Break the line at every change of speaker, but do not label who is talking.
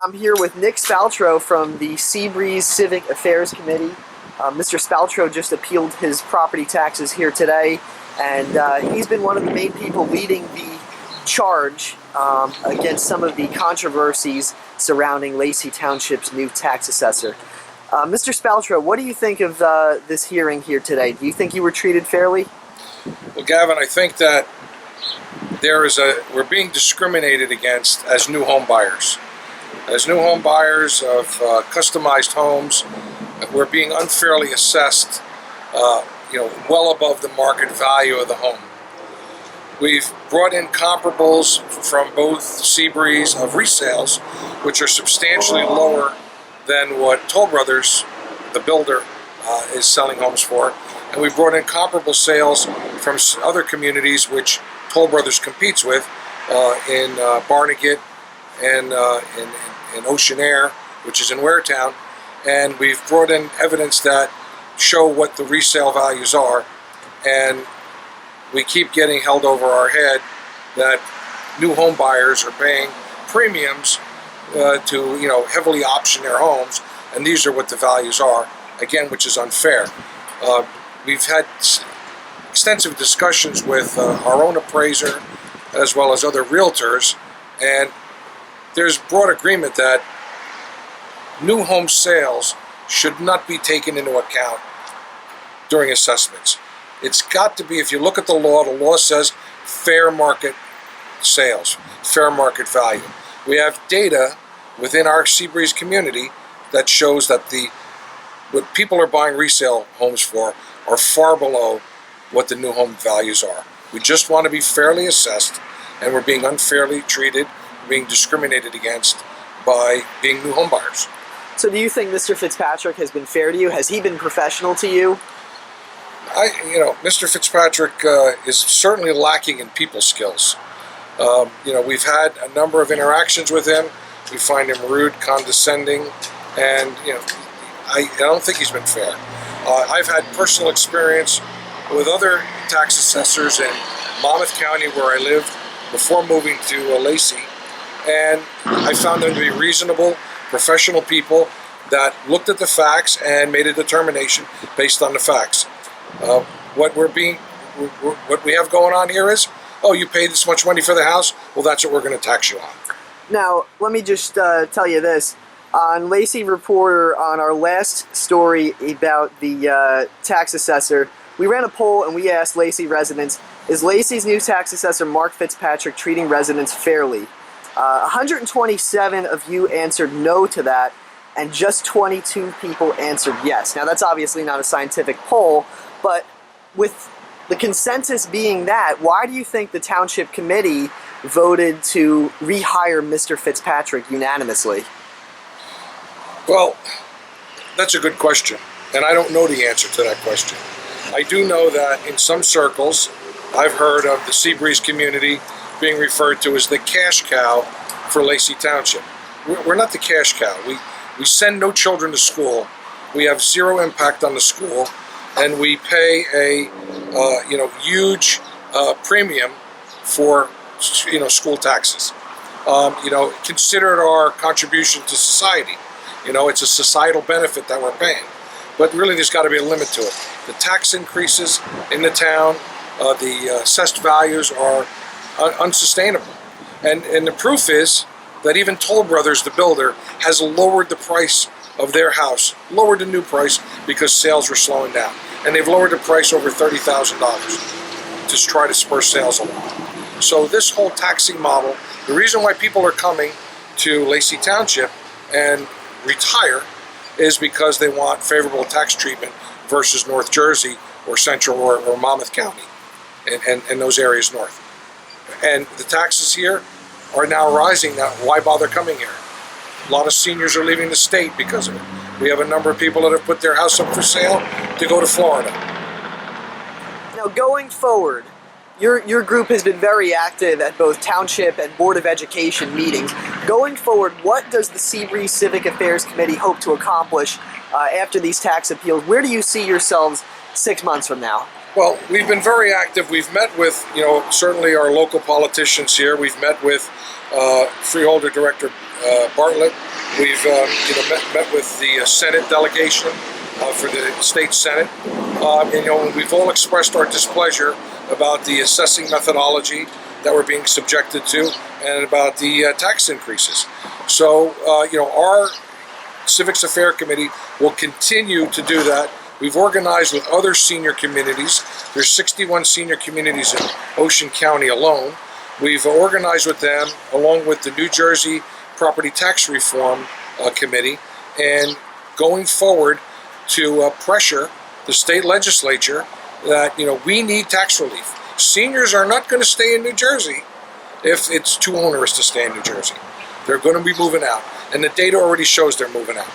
I'm here with Nick Spaltro from the Seabreeze Civic Affairs Committee. Mr. Spaltro just appealed his property taxes here today, and he's been one of the main people leading the charge against some of the controversies surrounding Lacey Township's new tax assessor. Mr. Spaltro, what do you think of this hearing here today? Do you think you were treated fairly?
Well, Gavin, I think that we're being discriminated against as new home buyers. As new home buyers of customized homes, we're being unfairly assessed, well above the market value of the home. We've brought in comparables from both Seabreeze of resales, which are substantially lower than what Toll Brothers, the builder, is selling homes for. And we brought in comparable sales from other communities which Toll Brothers competes with in Barnegat and in Ocean Air, which is in Waretown. And we've brought in evidence that show what the resale values are. And we keep getting held over our head that new home buyers are paying premiums to heavily option their homes, and these are what the values are, again, which is unfair. We've had extensive discussions with our own appraiser as well as other realtors, and there's broad agreement that new home sales should not be taken into account during assessments. It's got to be, if you look at the law says fair market sales, fair market value. We have data within our Seabreeze community that shows that what people are buying resale homes for are far below what the new home values are. We just want to be fairly assessed, and we're being unfairly treated, being discriminated against by being new home buyers.
So do you think Mr. Fitzpatrick has been fair to you? Has he been professional to you?
Mr. Fitzpatrick is certainly lacking in people skills. We've had a number of interactions with him. We find him rude, condescending, and I don't think he's been fair. I've had personal experience with other tax assessors in Monmouth County, where I lived before moving to Lacey, and I found them to be reasonable, professional people that looked at the facts and made a determination based on the facts. What we have going on here is, oh, you paid this much money for the house? Well, that's what we're going to tax you on.
Now, let me just tell you this. On Lacey Reporter, on our last story about the tax assessor, we ran a poll and we asked Lacey residents, is Lacey's new tax assessor, Mark Fitzpatrick, treating residents fairly? 127 of you answered no to that, and just 22 people answered yes. Now, that's obviously not a scientific poll, but with the consensus being that, why do you think the Township Committee voted to rehire Mr. Fitzpatrick unanimously?
Well, that's a good question, and I don't know the answer to that question. I do know that in some circles, I've heard of the Seabreeze community being referred to as the cash cow for Lacey Township. We're not the cash cow. We send no children to school. We have zero impact on the school, and we pay a huge premium for school taxes. Consider our contribution to society. It's a societal benefit that we're paying. But really, there's got to be a limit to it. The tax increases in the town, the assessed values are unsustainable. And the proof is that even Toll Brothers, the builder, has lowered the price of their house, lowered the new price because sales were slowing down. And they've lowered the price over $30,000 to try to spur sales along. So this whole taxing model, the reason why people are coming to Lacey Township and retire is because they want favorable tax treatment versus North Jersey or Central or Monmouth County and those areas north. And the taxes here are now rising. Now, why bother coming here? A lot of seniors are leaving the state because of it. We have a number of people that have put their house up for sale to go to Florida.
Now, going forward, your group has been very active at both Township and Board of Education meetings. Going forward, what does the Seabreeze Civic Affairs Committee hope to accomplish after these tax appeals? Where do you see yourselves 6 months from now?
Well, we've been very active. We've met with, certainly our local politicians here. We've met with Freeholder Director Bartlett. We've met with the Senate delegation for the state Senate, and we've all expressed our displeasure about the assessing methodology that we're being subjected to, and about the tax increases. So, our Civics Affair Committee will continue to do that. We've organized with other senior communities. There's 61 senior communities in Ocean County alone. We've organized with them, along with the New Jersey Property Tax Reform Committee, and going forward to pressure the state legislature that we need tax relief. Seniors are not going to stay in New Jersey if it's too onerous to stay in New Jersey. They're going to be moving out, and the data already shows they're moving out.